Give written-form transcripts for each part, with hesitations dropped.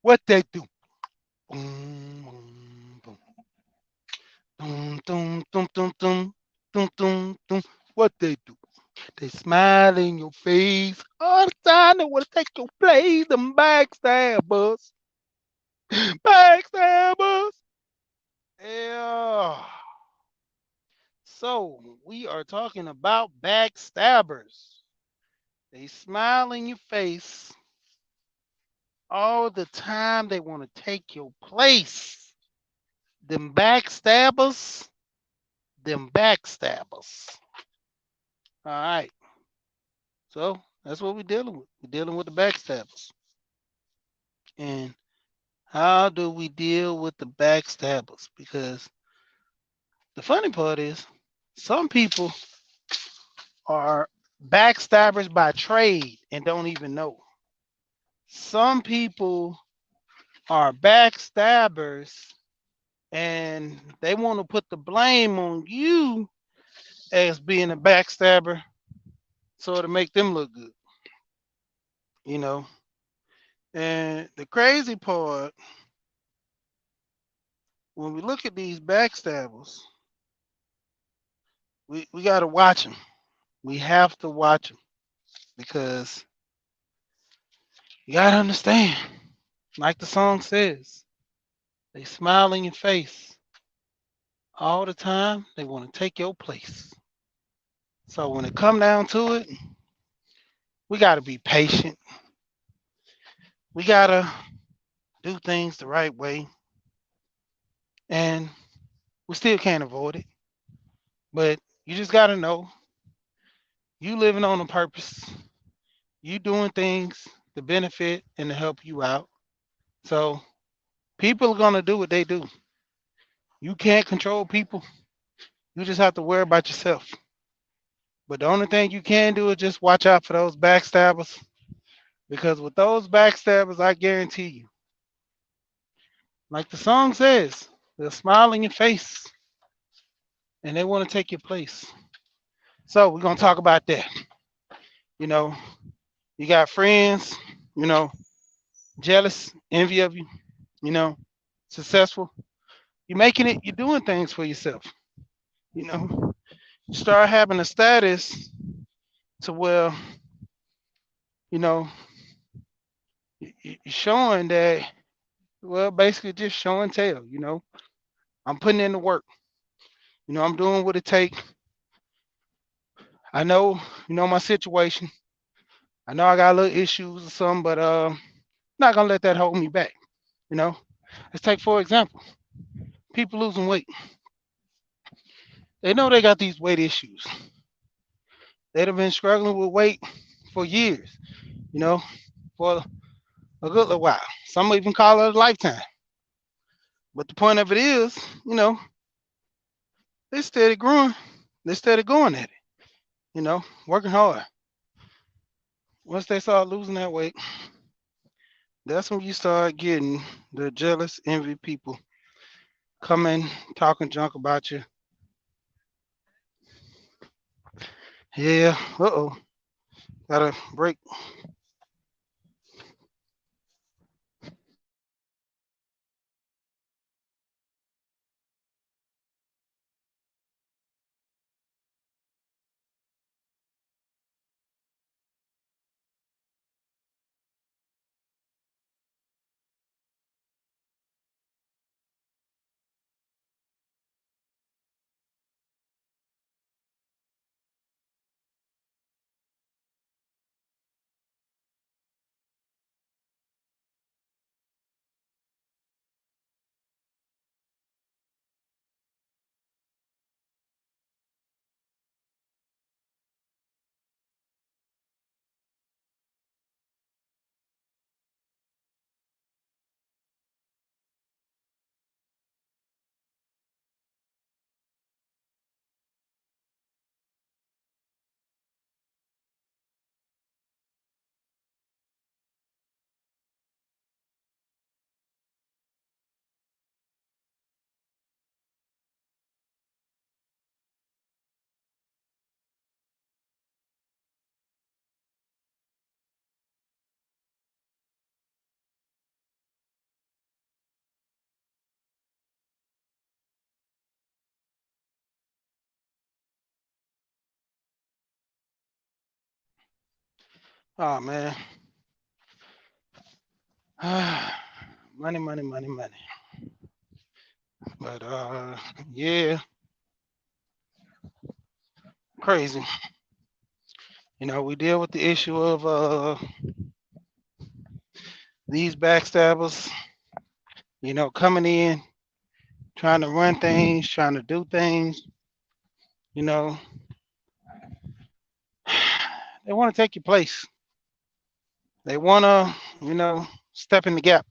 What they do? Boom, boom, boom. Dum, dum, dum, dum, dum, dum, dum, dum. What they do? They smile in your face all the time. They want to take your place. Them backstabbers. Backstabbers. Yeah. So we are talking about backstabbers. They smile in your face all the time. They want to take your place. Them backstabbers. Them backstabbers. All right. So that's what we're dealing with. We're dealing with the backstabbers. And how do we deal with the backstabbers? Because the funny part is, some people are backstabbers by trade and don't even know. Some people are backstabbers and they want to put the blame on you as being a backstabber so to make them look good, you know. And the crazy part, when we look at these backstabbers, we got to watch them. We have to watch them because you got to understand, like the song says, they smile in your face all the time. They want to take your place. So when it come down to it, we got to be patient. We got to do things the right way. And we still can't avoid it. But you just got to know you living on a purpose. You doing things to benefit and to help you out. So people are going to do what they do. You can't control people. You just have to worry about yourself. But the only thing you can do is just watch out for those backstabbers. Because with those backstabbers, I guarantee you, like the song says, they'll smile in your face and they want to take your place. So we're gonna talk about that. You know, you got friends, you know, jealous, envy of you, you know, successful. You're making it, you're doing things for yourself. You know, you start having a status to where, you know, you're showing that, well, basically just show and tell, you know. I'm putting in the work. You know, I'm doing what it takes. I know, you know, my situation. I know I got a little issues or something, but not gonna let that hold me back. You know, let's take for example, people losing weight. They know they got these weight issues. They've been struggling with weight for years. You know, for a good little while. Some even call it a lifetime. But the point of it is, you know, they steady growing. They steady going at it. You know, working hard. Once they start losing that weight, that's when you start getting the jealous, envy people coming, talking junk about you. Yeah, uh-oh. Gotta break Oh man. Money, money, money, money. But yeah, crazy. We deal with the issue of these backstabbers, coming in, trying to run things, trying to do things, you know. They want to take your place. They want to, step in the gap.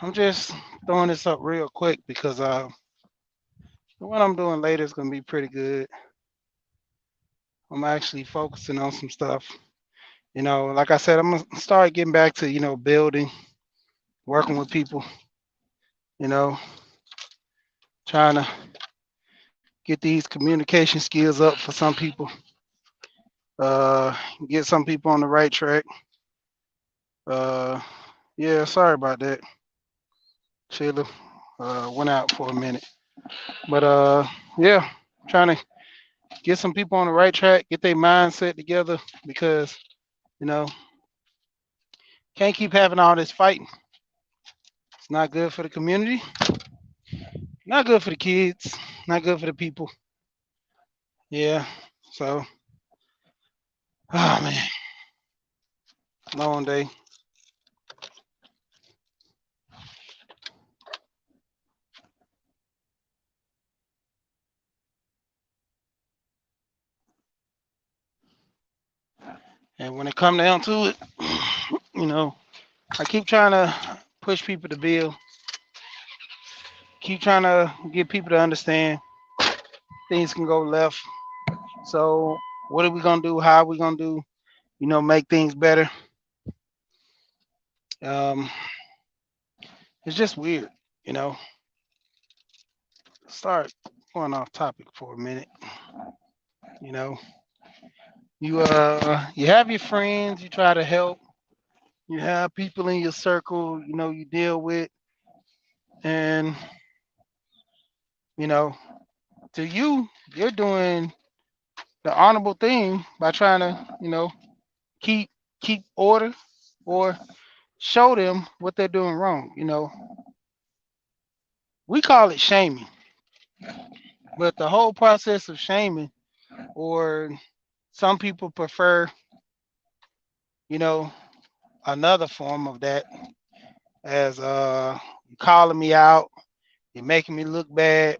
I'm just throwing this up real quick because what I'm doing later is going to be pretty good. I'm actually focusing on some stuff. Like I said, I'm going to start getting back to, building, working with people, you know, trying to get these communication skills up for some people, uh, get some people on the right track. Uh, yeah, sorry about that. Sheila went out for a minute. But yeah, trying to get some people on the right track, get their mindset together because, you know, can't keep having all this fighting. It's not good for the community, not good for the kids, not good for the people. Yeah. So, oh man, long day. And when it come down to it, you know, I keep trying to push people to build, keep trying to get people to understand things can go left. So what are we gonna do? How are we gonna do? Make things better. Um, it's just weird. You know, Start going off topic for a minute. You know, you have your friends, you try to help. You have people in your circle, you deal with, and you know, to you, you're doing the honorable thing by trying to, keep keep order or show them what they're doing wrong. We call it shaming, but the whole process of shaming, or some people prefer, you know, another form of that as you calling me out, you're making me look bad.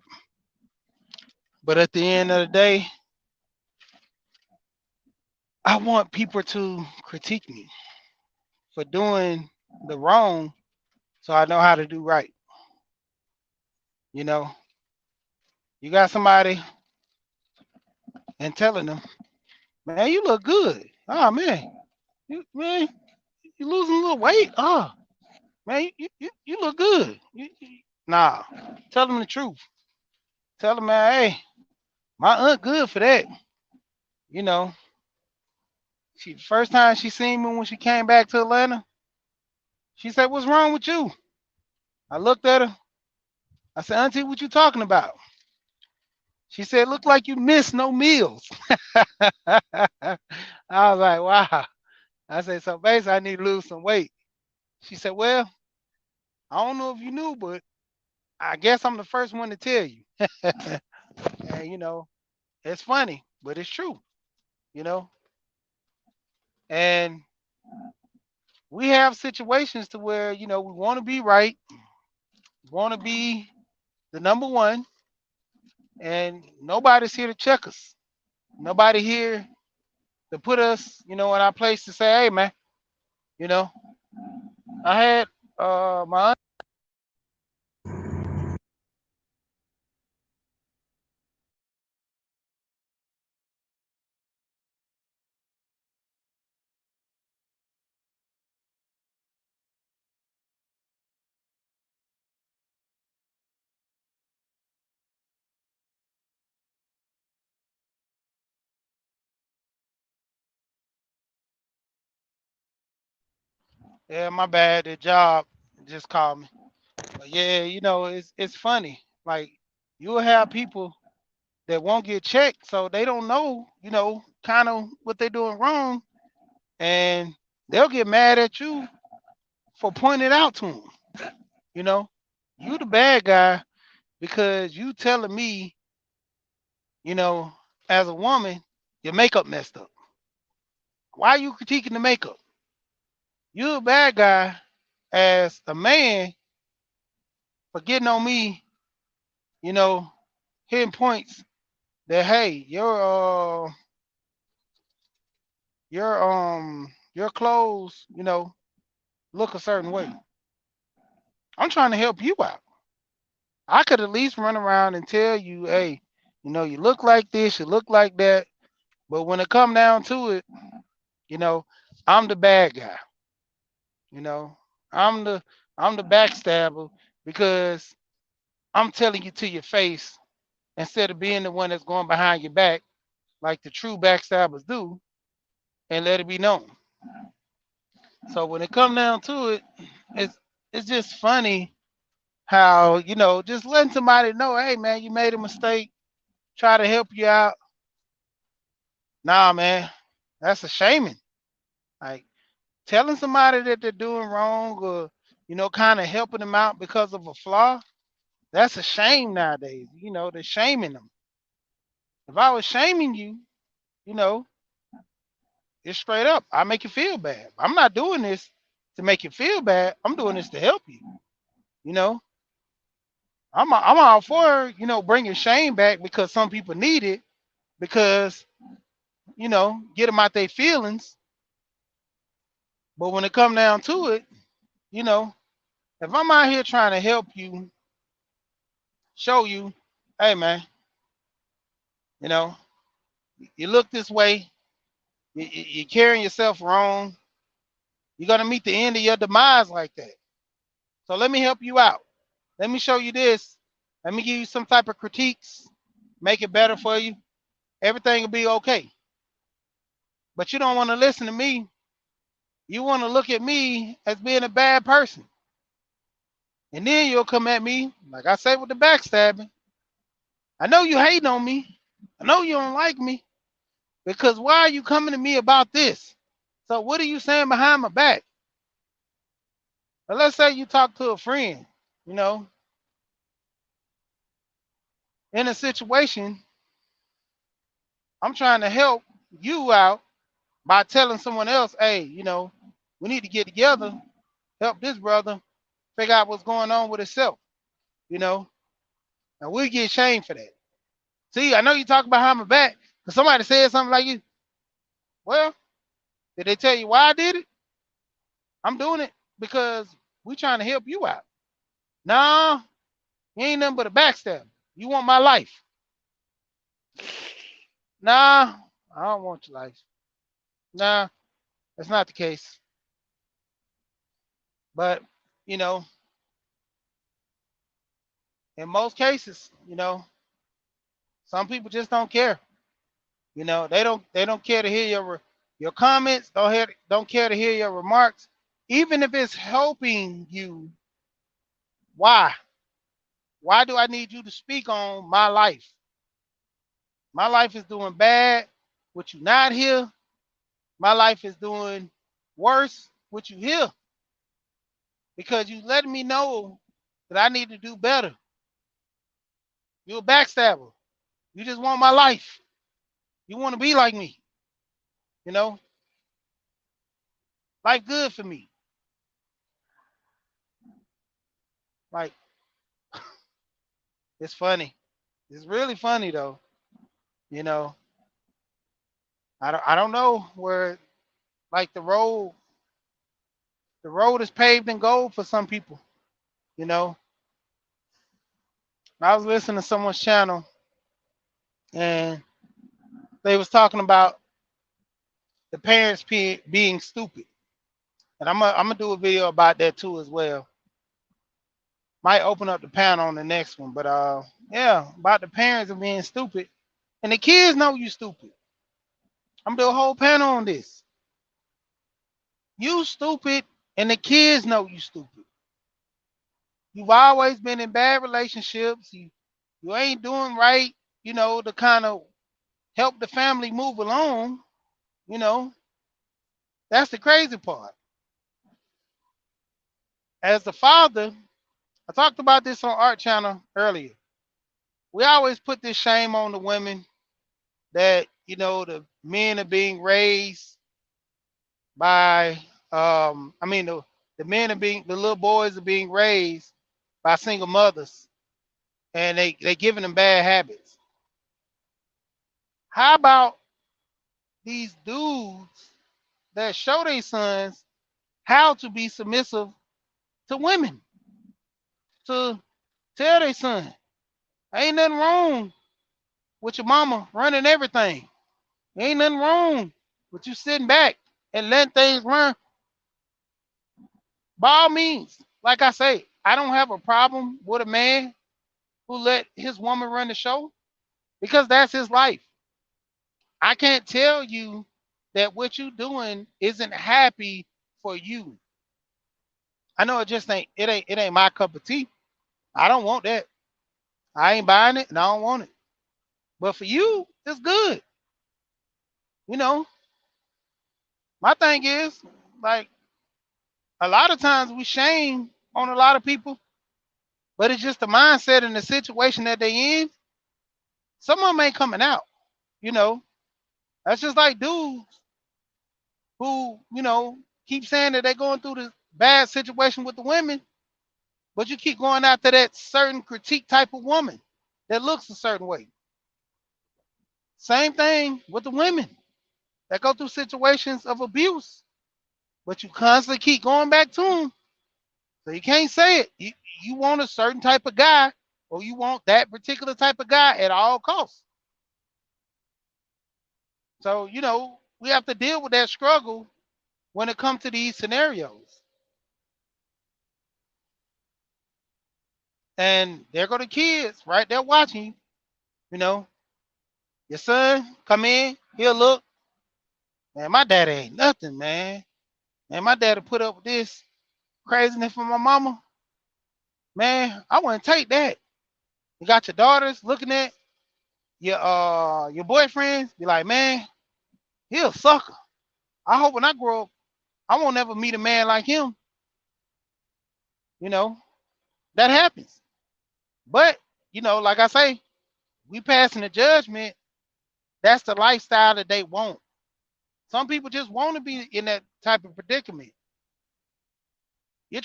But at the end of the day, I want people to critique me for doing the wrong so I know how to do right. You know, you got somebody and telling them, man, you look good. Oh man, man, you losing a little weight. Oh man, you look good. Nah, tell them the truth. Tell them, man, hey, my aunt good for that. You know, she first time she seen me when she came back to Atlanta, she said, "What's wrong with you?" I looked at her. I said, "Auntie, what you talking about?" She said, "Look like you missed no meals." I was like, "Wow." I said, "So basically, I need to lose some weight." She said, "Well, I don't know if you knew, but I guess I'm the first one to tell you." And it's funny, but it's true. You know, and we have situations to where we want to be right, want to be the number one, and nobody's here to check us. Nobody here to put us, in our place to say, "Hey, man, you know, I had my aunt." Yeah, my bad. The job just called me. But yeah, it's funny. Like you'll have people that won't get checked, so they don't know, kind of what they're doing wrong, and they'll get mad at you for pointing it out to them. You know, you the bad guy because you telling me, you know, as a woman, your makeup messed up. Why are you critiquing the makeup? You a bad guy as a man for getting on me, you know, hitting points that hey, your clothes, look a certain way. I'm trying to help you out. I could at least run around and tell you, hey, you look like this, you look like that. But when it come down to it, you know, I'm the bad guy. You know, I'm the I'm the backstabber because I'm telling you to your face instead of being the one that's going behind your back like the true backstabbers do and let it be known. So when it come down to it, it's it's just funny how, just letting somebody know, hey man, you made a mistake, try to help you out. Nah, man, that's a shaming. Like telling somebody that they're doing wrong or, kind of helping them out because of a flaw, that's a shame nowadays. They're shaming them. If I was shaming you, you know, it's straight up. I make you feel bad. I'm not doing this to make you feel bad. I'm doing this to help you. You know, I'm all for bringing shame back because some people need it because get them out their feelings. But when it come down to it, you know, if I'm out here trying to help you, show you, hey man, you know, you look this way, you're carrying yourself wrong. You're gonna meet the end of your demise like that. So let me help you out. Let me show you this. Let me give you some type of critiques, make it better for you. Everything will be okay. But you don't want to listen to me. You want to look at me as being a bad person. And then you'll come at me, like I say with the backstabbing. I know you hating on me. I know you don't like me. Because why are you coming to me about this? So what are you saying behind my back? But let's say you talk to a friend, you know, in a situation, I'm trying to help you out by telling someone else, hey, we need to get together, help this brother figure out what's going on with himself, you know. And we get shamed for that. See, I know you talk behind my back, because somebody said something like you. Well, did they tell you why I did it? I'm doing it because we trying to help you out. Nah, you ain't nothing but a backstab. You want my life. Nah, I don't want your life. Nah, that's not the case. But, you know, in most cases, some people just don't care. They don't care to hear your comments, don't care to hear your remarks. Even if it's helping you, why? Why do I need you to speak on my life? My life is doing bad with you not here. My life is doing worse with you here because you letting me know that I need to do better. You're a backstabber. You just want my life. You want to be like me. You know, life good for me. Like, it's funny. It's really funny though. You know, I don't know where like the road is paved in gold for some people. You know, I was listening to someone's channel and they was talking about the parents being stupid, and I'm gonna do a video about that too as well. Might open up the panel on the next one, but yeah, about the parents of being stupid, and the kids know you stupid. I'm gonna do a whole panel on this. You stupid, and the kids know you stupid. You've always been in bad relationships. You ain't doing right. To kind of help the family move along. You know, That's the crazy part. As the father, I talked about this on Art Channel earlier. We always put this shame on the women that, the men are being raised by, the men are being, the little boys are being raised by single mothers, and they giving them bad habits. How about these dudes that show their sons how to be submissive to women, to tell their son, ain't nothing wrong with your mama running everything. Ain't nothing wrong with you sitting back and letting things run. By all means, like I say, I don't have a problem with a man who let his woman run the show because that's his life. I can't tell you that what you doing isn't happy for you. I know it ain't my cup of tea. I don't want that. I ain't buying it and I don't want it. But for you, it's good. You know, my thing is, like, a lot of times we shame on a lot of people, but it's just the mindset and the situation that they in. Some of them ain't coming out. You know, that's just like dudes who, keep saying that they're going through this bad situation with the women, but you keep going after that certain critique type of woman that looks a certain way. Same thing with the women that go through situations of abuse, but you constantly keep going back to them. So you can't say it. You want a certain type of guy, or you want that particular type of guy at all costs. So, we have to deal with that struggle when it comes to these scenarios. And there go the kids right there watching you. You know, your son come in, he'll look, man, my daddy ain't nothing, man. Man, my daddy put up with this craziness from my mama. Man, I wouldn't take that. You got your daughters looking at your boyfriends, be like, man, he a sucker. I hope when I grow up, I won't ever meet a man like him. You know, that happens. But, like I say, we passing a judgment. That's the lifestyle that they want. Some people just want to be in that type of predicament. You're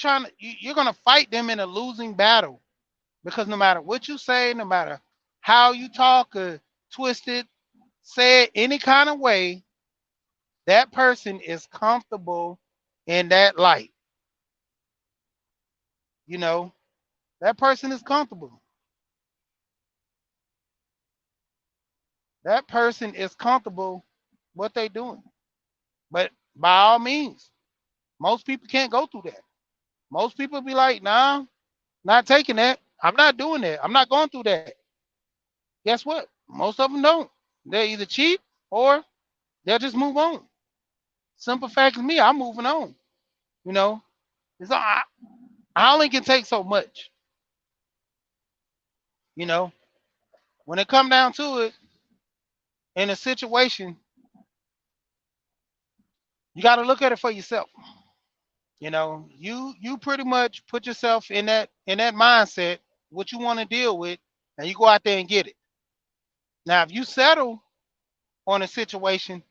gonna fight them in a losing battle because no matter what you say, no matter how you talk or twist it, say it any kind of way, that person is comfortable in that light. You know, that person is comfortable. That person is comfortable what they doing. But by all means, most people can't go through that. Most people be like, nah, not taking that. I'm not doing that. I'm not going through that. Guess what? Most of them don't. They're either cheap or they'll just move on. Simple fact is me, I'm moving on. You know, it's I only can take so much. You know, when it come down to it, in a situation, you got to look at it for yourself. You pretty much put yourself in that mindset, what you want to deal with, and you go out there and get it. Now, if you settle on a situation,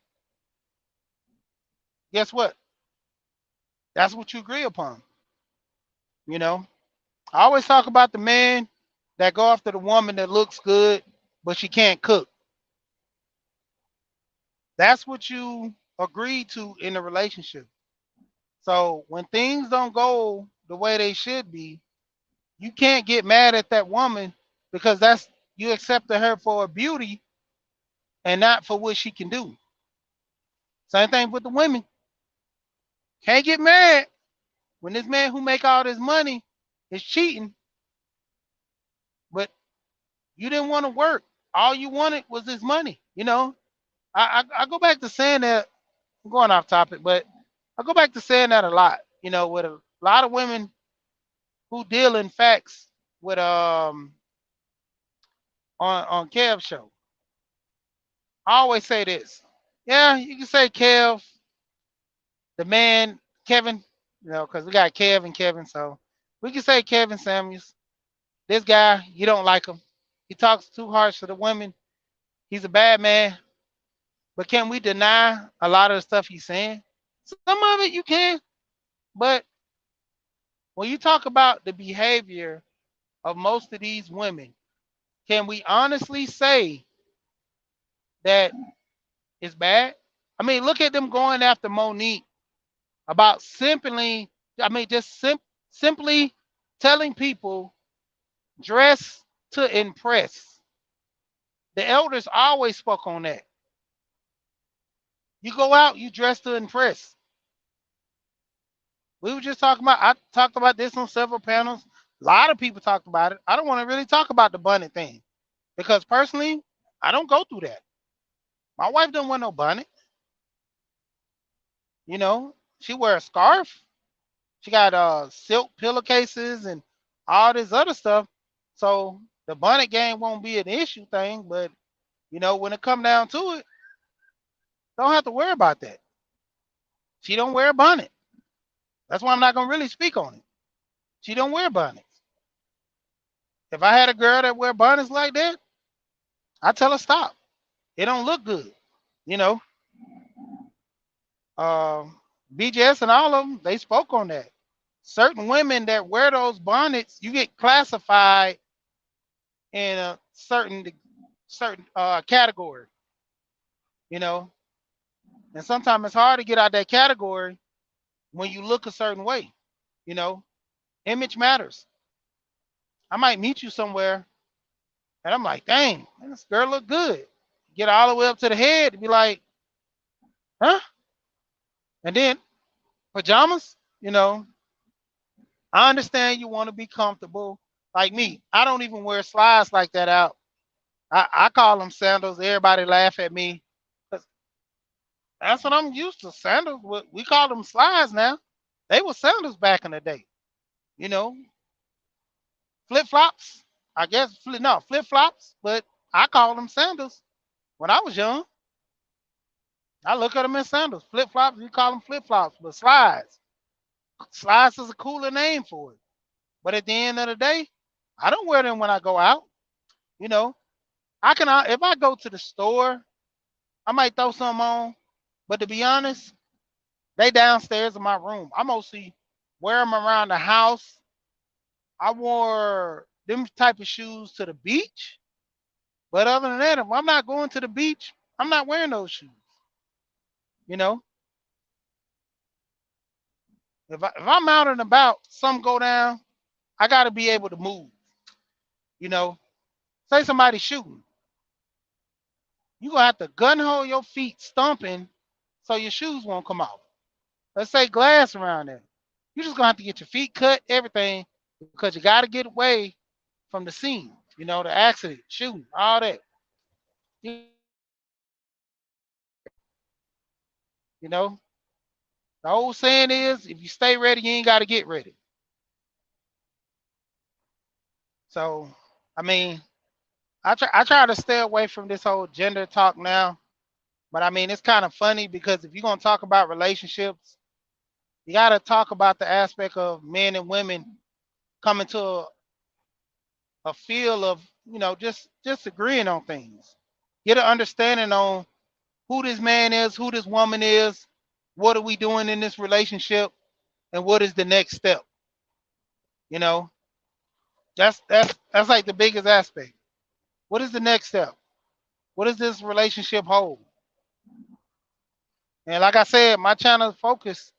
guess what? That's what you agree upon. You know, I always talk about the man that go after the woman that looks good, but she can't cook. That's what you agreed to in the relationship. So when things don't go the way they should be, you can't get mad at that woman because that's you accepted her for her beauty and not for what she can do. Same thing with the women. Can't get mad when this man who make all this money is cheating, but you didn't want to work. All you wanted was this money. I go back to saying that. I'm going off topic, but I go back to saying that a lot. With a lot of women who deal in facts with on Kev show. I always say this. Yeah, you can say Kev the man Kevin, because we got Kev and Kevin, so we can say Kevin Samuels. This guy, you don't like him. He talks too harsh to the women. He's a bad man. But can we deny a lot of the stuff he's saying? Some of it you can, but when you talk about the behavior of most of these women, can we honestly say that it's bad? I mean, look at them going after Monique about simply, I mean, just simply telling people dress to impress. The elders always spoke on that. You go out, you dress to impress. We were just talking about, I talked about this on several panels. A lot of people talked about it. I don't want to really talk about the bunny thing because personally, I don't go through that. My wife don't wear no bunny. You know, she wear a scarf. She got silk pillowcases and all this other stuff. So the bonnet game won't be an issue thing, but when it come down to it, don't have to worry about that. She don't wear a bonnet. That's why I'm not gonna really speak on it. She don't wear bonnets. If I had a girl that wear bonnets like that, I tell her stop. It don't look good. You know, BJS and all of them, they spoke on that. Certain women that wear those bonnets, you get classified in a certain category. You know, and sometimes it's hard to get out that category when you look a certain way. You know, image matters. I might meet you somewhere and I'm like, dang, man, this girl look good. Get all the way up to the head and be like, huh? And then pajamas, I understand you want to be comfortable. Like me, I don't even wear slides like that out. I call them sandals. Everybody laugh at me. That's what I'm used to. Sandals. We call them slides now. They were sandals back in the day. You know, flip flops. I guess no flip flops, but I call them sandals. When I was young, I look at them as sandals. Flip flops, you call them flip flops, but slides. Slides is a cooler name for it. But at the end of the day, I don't wear them when I go out. You know, I can if I go to the store, I might throw some on. But to be honest, they downstairs in my room. I mostly wear them around the house. I wore them type of shoes to the beach. But other than that, if I'm not going to the beach, I'm not wearing those shoes. You know, if I'm out and about, some go down, I got to be able to move. You know, say somebody's shooting, you gonna have to gun hold your feet stomping so your shoes won't come off. Let's say glass around there. You just gonna have to get your feet cut, everything, because you got to get away from the scene. The accident, shooting, all that. You know, the old saying is, if you stay ready, you ain't got to get ready. So, I mean, I try to stay away from this whole gender talk now. But I mean, it's kind of funny because if you're gonna talk about relationships, you got to talk about the aspect of men and women coming to a feel of just agreeing on things. Get an understanding on who this man is, who this woman is, what are we doing in this relationship, and what is the next step. You know, that's like the biggest aspect. What is the next step? What does this relationship hold? And like I said, my channel focus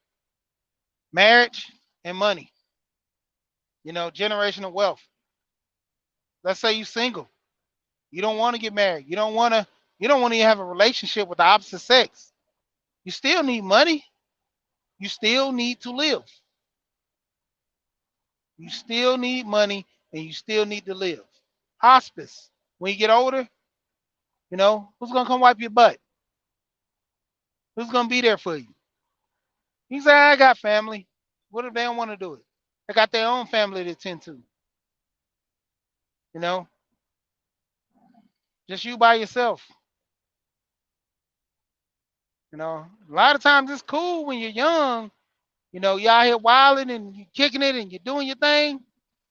marriage and money. Generational wealth. Let's say you're single. You don't want to get married. You don't want to have a relationship with the opposite sex. You still need money. You still need to live. You still need money and you still need to live. Hospice. When you get older, who's gonna come wipe your butt? Who's gonna be there for you? You say, I got family. What if they don't want to do it? They got their own family to tend to. You know, just you by yourself. You know, a lot of times it's cool when you're young. You know, you out here wilding and you kicking it and you're doing your thing.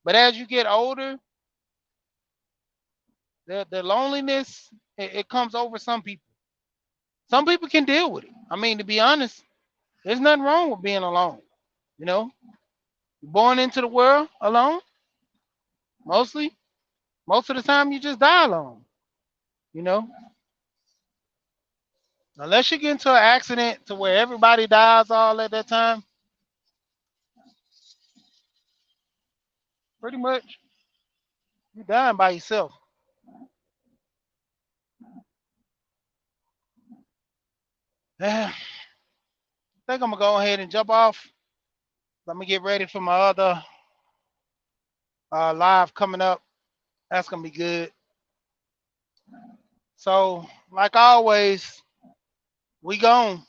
But as you get older, the loneliness it comes over some people. Some people can deal with it. I mean, to be honest, there's nothing wrong with being alone. You know, you're born into the world alone. Mostly, most of the time, you just die alone. You know, unless you get into an accident to where everybody dies all at that time, pretty much you're dying by yourself. Yeah, I think I'm gonna go ahead and jump off. Let me get ready for my other live coming up. That's gonna be good. So, like always, we gone.